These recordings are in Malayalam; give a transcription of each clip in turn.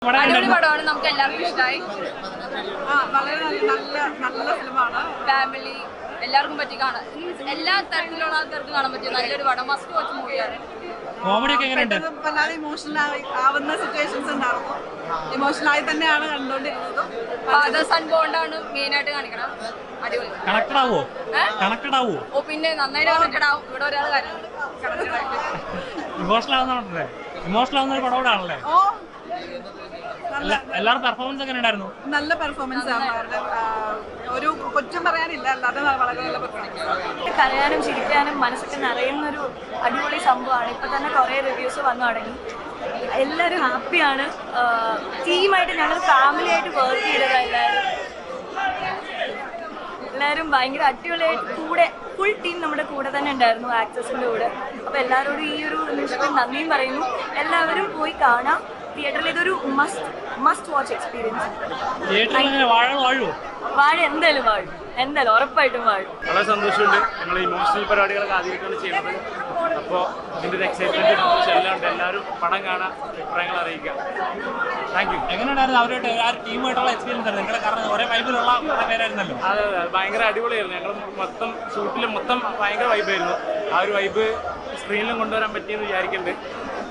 അടിപൊളി പടമാണ്, നമുക്ക് എല്ലാവർക്കും ഇഷ്ടമായി. വളരെ നല്ല നല്ല ഫിലിമാണ്. ഫാമിലി എല്ലാവർക്കും പറ്റി കാണാൻ, എല്ലാ തരത്തിലുള്ള ആൾക്കാർക്ക് കാണാൻ പറ്റിയ നല്ലൊരു പടം, മസ്റ്റ് വാച്ച് മൂവിയാണ്. വല്ലാതെ ഇമോഷണൽ ആവുന്ന സിറ്റുവേഷൻസ് ഉണ്ടായിരുന്നു. ഇമോഷണലായി തന്നെയാണ് കണ്ടുകൊണ്ടിരുന്നത്. ഫാദർ സൺ ബോണ്ടാണ് മെയിൻ ആയിട്ട് കാണിക്കണം. അടിപൊളി. കണക്റ്റഡ് ആവോ? ഓ പിന്നെ നന്നായിട്ട് കണക്റ്റഡ് ആവും. ഇവിടെ ഒരാൾ കാര്യമുണ്ട് ഇമോഷണൽ ആവുന്ന ഒരു പടം ആണല്ലേ? എല്ലാവരും പെർഫോമൻസ് ഒക്കെ ഉണ്ടായിരുന്നു. നല്ല പെർഫോമൻസ് ആണ്. ഒരു കുറ്റം പറയാനില്ല, അല്ലാതെ വളരെ നല്ല പെർഫോമൻസ്. കരയാനും ചിരിക്കാനും മനസ്സൊക്കെ നിറയുന്നൊരു അടിപൊളി സംഭവമാണ്. ഇപ്പൊ തന്നെ കുറേ റിവ്യൂസ് വന്നു തുടങ്ങി. എല്ലാവരും ഹാപ്പിയാണ്. ടീമായിട്ട് ഞങ്ങൾ ഫാമിലി ആയിട്ട് വർക്ക് ചെയ്തതാണ്. എല്ലാവരും ഭയങ്കര അടിപൊളിയായിട്ട് കൂടെ ഫുൾ ടീം നമ്മുടെ കൂടെ തന്നെ ഉണ്ടായിരുന്നു, ആക്ടേഴ്സിൻ്റെ കൂടെ. അപ്പോൾ എല്ലാവരോടും ഈ ഒരു നിമിഷത്തിൽ നന്ദിയും പറയുന്നു. എല്ലാവരും പോയി കാണാം. തിയേറ്ററിൽ ഇതൊരു മസ്റ്റ് വാച്ച് എക്സ്പീരിയൻസ്. വാഴ എന്തായാലും ഉറപ്പായിട്ടും വാഴും. വളരെ സന്തോഷമുണ്ട്. ഞങ്ങൾ ഇമോഷണൽ പരിപാടികളൊക്കെ ആദ്യമായിട്ടാണ് ചെയ്യുന്നത്. അപ്പോൾ അതിൻ്റെ ഒരു എക്സൈറ്റ്മെൻറ്റ് എല്ലാം ഉണ്ട്. എല്ലാവരും പടം കാണാൻ അഭിപ്രായങ്ങൾ അറിയിക്കുക. Thank you. എങ്ങനെയുണ്ടായിരുന്നു അവരുടെ ടീമായിട്ടുള്ള എക്സ്പീരിയൻസ്? നിങ്ങളെ കാരണം ഒരേ വൈബിലുള്ള പേരായിരുന്നല്ലോ. അതെ ഭയങ്കര അടിപൊളിയായിരുന്നു. ഞങ്ങൾ മൊത്തം ഷൂട്ടിൽ ഭയങ്കര വൈബായിരുന്നു. ആ ഒരു വൈബ് സ്ക്രീനിലും കൊണ്ടുവരാൻ പറ്റിയെന്ന് വിചാരിക്കുന്നുണ്ട്.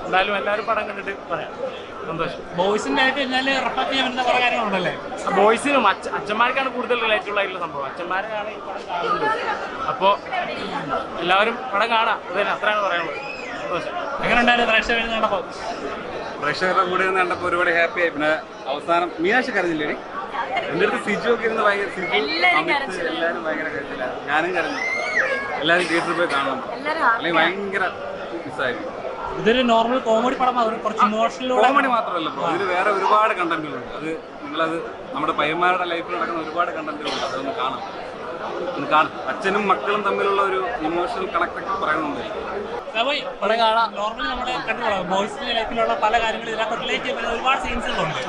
എന്തായാലും എല്ലാവരും പടം കണ്ടിട്ട് പറയാം. സന്തോഷം. ബോയ്സിൻ്റെ ആയിട്ട് കഴിഞ്ഞാൽ റെഫർ ചെയ്യാൻ പറ്റുന്ന കുറേ കാര്യങ്ങളുണ്ടല്ലേ? ബോയ്സിനും അച്ഛന്മാർക്കാണ് കൂടുതൽ റിലേറ്റബിൾ ആയിട്ടുള്ള സംഭവം. അച്ഛന്മാരാണ് ഈ പടം കാണുന്നത്. അപ്പോൾ എല്ലാവരും പടം കാണാം. അതന്നെ, അത്രയാണ് പറയാനുള്ളത്. സന്തോഷം. എങ്ങനെയുണ്ടായിരുന്നു പ്രേക്ഷകർ കണ്ടപ്പോൾ? പ്രേക്ഷകരുടെ കൂടെ നിന്ന് കണ്ടപ്പോൾ ഒരുപാട് ഹാപ്പി ആയി. പിന്നെ അവസാനം മീനാക്ഷി കരഞ്ഞില്ലേ? എൻ്റെ അടുത്ത് സിജു ഒക്കെ ഇരുന്ന് ഭയങ്കര എല്ലാവരും ഭയങ്കര കരച്ചില്ല. ഞാനും കരഞ്ഞു. എല്ലാവരും തിയേറ്ററിൽ പോയി കാണണം, അല്ലെങ്കിൽ ഭയങ്കര മിസ്സായിരുന്നു. ഇതൊരു നോർമൽ കോമഡി പടം, കുറച്ച് ഇമോഷണൽ കോമഡി മാത്രമല്ല, ഇതിൽ വേറെ ഒരുപാട് കണ്ടന്റുകളുണ്ട്. അത് നിങ്ങളത് നമ്മുടെ പയ്യന്മാരുടെ ലൈഫിൽ നടക്കുന്ന ഒരുപാട് കണ്ടന്റുകളുണ്ട്. അതൊന്ന് കാണാം. അച്ഛനും മക്കളും തമ്മിലുള്ള ഒരു ഇമോഷണൽ കണക്റ്റൊക്കെ പറയുന്നുണ്ട്. നോർമലി നമ്മുടെ കണ്ടുപോകാം ബോയ്സിന്റെ ലൈഫിലുള്ള പല കാര്യങ്ങളും ഇതിനകത്ത് റിലേറ്റ് ചെയ്യുന്ന ഒരുപാട് സീൻസുകളുണ്ട്.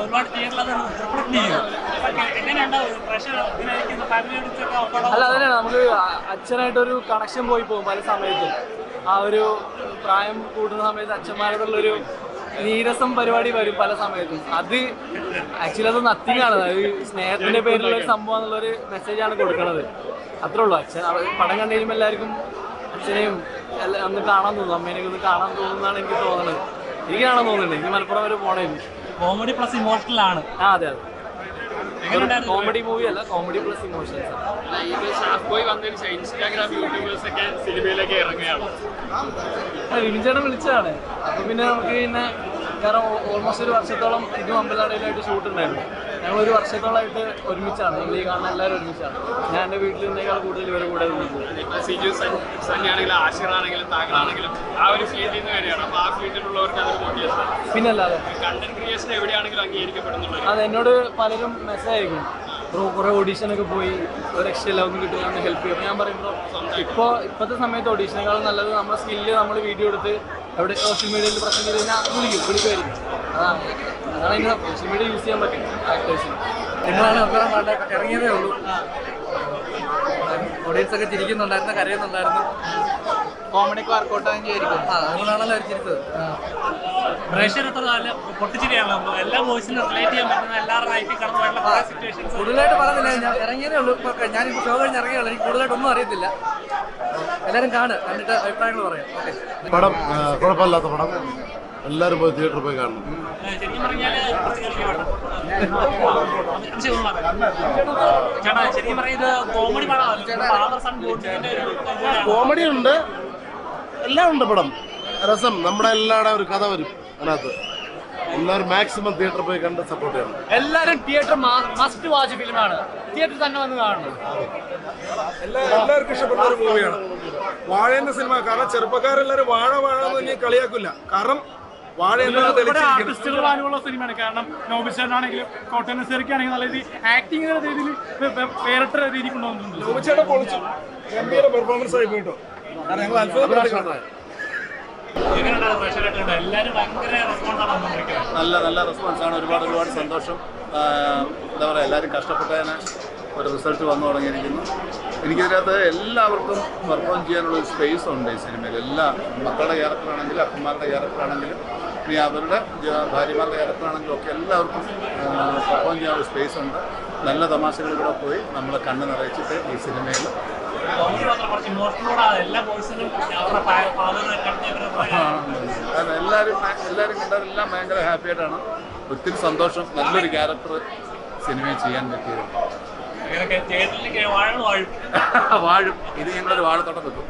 ഒരുപാട് തിയേറ്ററിൽ അത് റിഫ്ലക്ട് ചെയ്യും. എങ്ങനെയുണ്ടാവും പ്രഷർ? അല്ല, അതന്നെയാണ് നമുക്ക് അച്ഛനായിട്ടൊരു കണക്ഷൻ പോയി പോകും പല സമയത്തും. ആ ഒരു പ്രായം കൂടുന്ന സമയത്ത് അച്ഛന്മാരോടുള്ളൊരു നീരസം പരിപാടി വരും പല സമയത്തും. അത് ആക്ച്വലി അത് നത്തിങ് ആണ്. അത് സ്നേഹത്തിന്റെ പേരിലുള്ള ഒരു സംഭവം എന്നുള്ളൊരു മെസ്സേജാണ് കൊടുക്കുന്നത്. അത്രേ ഉള്ളൂ. അച്ഛൻ പടം കണ്ടു കഴിയുമ്പോൾ എല്ലാവർക്കും അച്ഛനെയും ഒന്ന് കാണാൻ തോന്നും, അമ്മേനെയൊക്കെ ഒന്ന് കാണാൻ തോന്നുന്നതാണ് എനിക്ക് തോന്നുന്നത്. എനിക്ക് കാണാൻ തോന്നുന്നുണ്ട്. എനിക്ക് മലപ്പുറം വരെ പോകണമായിരുന്നു. കോമഡി പ്ലസ് ഇമോഷണൽ ആണ്. അതെ. കോമഡി മൂവി അല്ല, comedy plus emotions. Instagram YouTubers ഒക്കെ സിനിമയിലേക്ക് ഇറങ്ങുകയാണ്. വിമിച്ചേട്ടൻ വിളിച്ചതാണ്. അപ്പൊ പിന്നെ നമുക്ക് പിന്നെ കാരണം ഓൾമോസ്റ്റ് ഒരു വർഷത്തോളം ഇതും അമ്പലനടയിലായിട്ട് ഷൂട്ട് ഉണ്ടായിരുന്നു. ഞങ്ങൾ ഒരു വർഷത്തോളമായിട്ട് ഒരുമിച്ചാണ്. നമ്മൾ ഈ കാണുന്ന എല്ലാവരും ഒരുമിച്ചാണ്. ഞാൻ എൻ്റെ വീട്ടിൽ നിന്നേക്കാൾ കൂടുതൽ ഇവരെ കൂടെ സിജു സണ്ണിയാണെങ്കിലും ആഷിറാണെങ്കിലും താങ്കളാണെങ്കിലും ആ ഒരു ഫീൽഡിൽ നിന്ന് വരികയാണ്. അപ്പോൾ ആ ഫീൽഡിലുള്ളവർക്ക് അതൊരു മോട്ടിവേഷൻ. പിന്നല്ലാതെ കണ്ടന്റ് ക്രിയേഷൻ എവിടെയാണെങ്കിലും അംഗീകരിക്കപ്പെടുന്നുള്ളത്. അത് എന്നോട് പലരും മെസ്സേജ് അയക്കും, കുറേ ഓഡീഷനൊക്കെ പോയി ഒരു രക്ഷയില്ല, ഒന്നും കിട്ടില്ല, ഒന്ന് ഹെൽപ്പ് ചെയ്യും. ഞാൻ പറയുമ്പോൾ ഇപ്പോഴത്തെ സമയത്ത് ഓഡീഷനേക്കാളും നല്ലത് നമ്മുടെ സ്കില്ല് നമ്മൾ വീഡിയോ എടുത്ത് എവിടെ സോഷ്യൽ മീഡിയയിൽ പ്രശ്നം ചെയ്ത് കഴിഞ്ഞാൽ വിളിക്കുമായിരിക്കും. അതാണ് അതിന് സോഷ്യൽ മീഡിയ യൂസ് ചെയ്യാൻ പറ്റും ആക്ടേഴ്സിന്. നിങ്ങളാണ് ഇറങ്ങിയതേ ഉള്ളൂ. ഓഡിയൻസ് ഒക്കെ ചിരിക്കുന്നുണ്ടായിരുന്നു, കരയുന്നുണ്ടായിരുന്നു. കോമഡിക്ക് വർക്കൗട്ട് ആയിരിക്കും. അതുകൊണ്ടാണല്ലോ അവർ ചിരിച്ചത്. പ്രേക്ഷകർ പൊട്ടിച്ചിരിയാണല്ലോ. എല്ലാ വോയിസിനും റിലേറ്റ് ചെയ്യാൻ പറ്റുന്ന എല്ലാവരുടെ ലൈഫിൽ കടന്നു വേണ്ട കുറേ സിറ്റുവേഷൻസ്. കൂടുതലായിട്ട് പറയുന്നില്ല, ഞാൻ ഇറങ്ങിയതേ ഉള്ളൂ. ഞാനിപ്പോൾ ഷോ കഴിഞ്ഞ് ഇറങ്ങിയുള്ളൂ. എനിക്ക് കൂടുതലായിട്ടൊന്നും അറിയത്തില്ല. എല്ലാവരും കണ്ടിട്ട് അഭിപ്രായങ്ങൾ പറയാം. ഓക്കെ. പടം കുഴപ്പമില്ലാത്ത പടം. എല്ലാവരും പോയി തിയേറ്ററിൽ പോയി കാണണം. ശരിക്കും പറഞ്ഞാൽ ശരിക്കും പറഞ്ഞത് കോമഡി കോമഡി ഉണ്ട്, എല്ലാം ഉണ്ട്. പടം രസം. നമ്മുടെ എല്ലാവരുടെ ഒരു കഥ വരും അതിനകത്ത്. എല്ലാവരും മാക്സിമം തിയേറ്ററിൽ പോയി കണ്ട് സപ്പോർട്ട് ചെയ്യണം. എല്ലാവരും തിയേറ്റർ മസ്റ്റ് വാച്ച് ഫിലിമാണ്. തിയേറ്ററിൽ തന്നെ വന്ന് കാണണം. എല്ലാവർക്കും ഇഷ്ടപ്പെട്ട ഒരു മൂവിയാണ് വാഴ എന്ന സിനിമ. കാരണം ചെറുപ്പക്കാരെല്ലാവരും വാഴ എന്ന് ഇനി കളിയാക്കില്ല. കാരണം വാഴ ആർട്ടിസ്റ്റുകളുള്ള സിനിമയാണ്. കാരണം നോബിച്ചേട്ടനാണെങ്കിലും കോട്ടയം നസീറിക്കാണെങ്കിലും നല്ല രീതിയിൽ ആക്ടിങ് രീതിയിൽ വേറിട്ട രീതിയിൽ കൊണ്ടുവന്നിട്ടുണ്ട്. നോബിച്ചേട്ടൻ പൊളിച്ചു. ഗംഭീര പെർഫോമൻസ് ആയി പോയിട്ടോ. കാരണം ഞങ്ങൾ അത്ഭുതപ്പെട്ടു. നല്ല റെസ്പോൺസാണ്. ഒരുപാട് സന്തോഷം. എന്താ പറയുക, എല്ലാവരും കഷ്ടപ്പെട്ടതിന് ഒരു റിസൾട്ട് വന്നു തുടങ്ങിയിരിക്കുന്നു. എനിക്കിതിനകത്ത് എല്ലാവർക്കും പെർഫോം ചെയ്യാനുള്ള ഒരു സ്പേസ് ഉണ്ട് ഈ സിനിമയിൽ. എല്ലാ മക്കളുടെ ക്യാരക്ടറാണെങ്കിലും അപ്പന്മാരുടെ ക്യാരക്ടറാണെങ്കിലും പിന്നെ അവരുടെ ഭാര്യമാരുടെ ക്യാരക്ടറാണെങ്കിലും ഒക്കെ എല്ലാവർക്കും പെർഫോം ചെയ്യാൻ ഒരു സ്പേസ് ഉണ്ട്. നല്ല തമാശകളിലൂടെ പോയി നമ്മളെ കണ്ണ് നിറയിച്ചിട്ട് ഈ സിനിമയിൽ എല്ലാവരും കണ്ടവരെല്ലാം ഭയങ്കര ഹാപ്പി ആയിട്ടാണ്. ഒത്തിരി സന്തോഷം. നല്ലൊരു ക്യാരക്ടർ സിനിമയിൽ ചെയ്യാൻ പറ്റിയത്. വാഴും. ഇത് ഞങ്ങളൊരു വാഴത്തോട്ടം വെക്കും.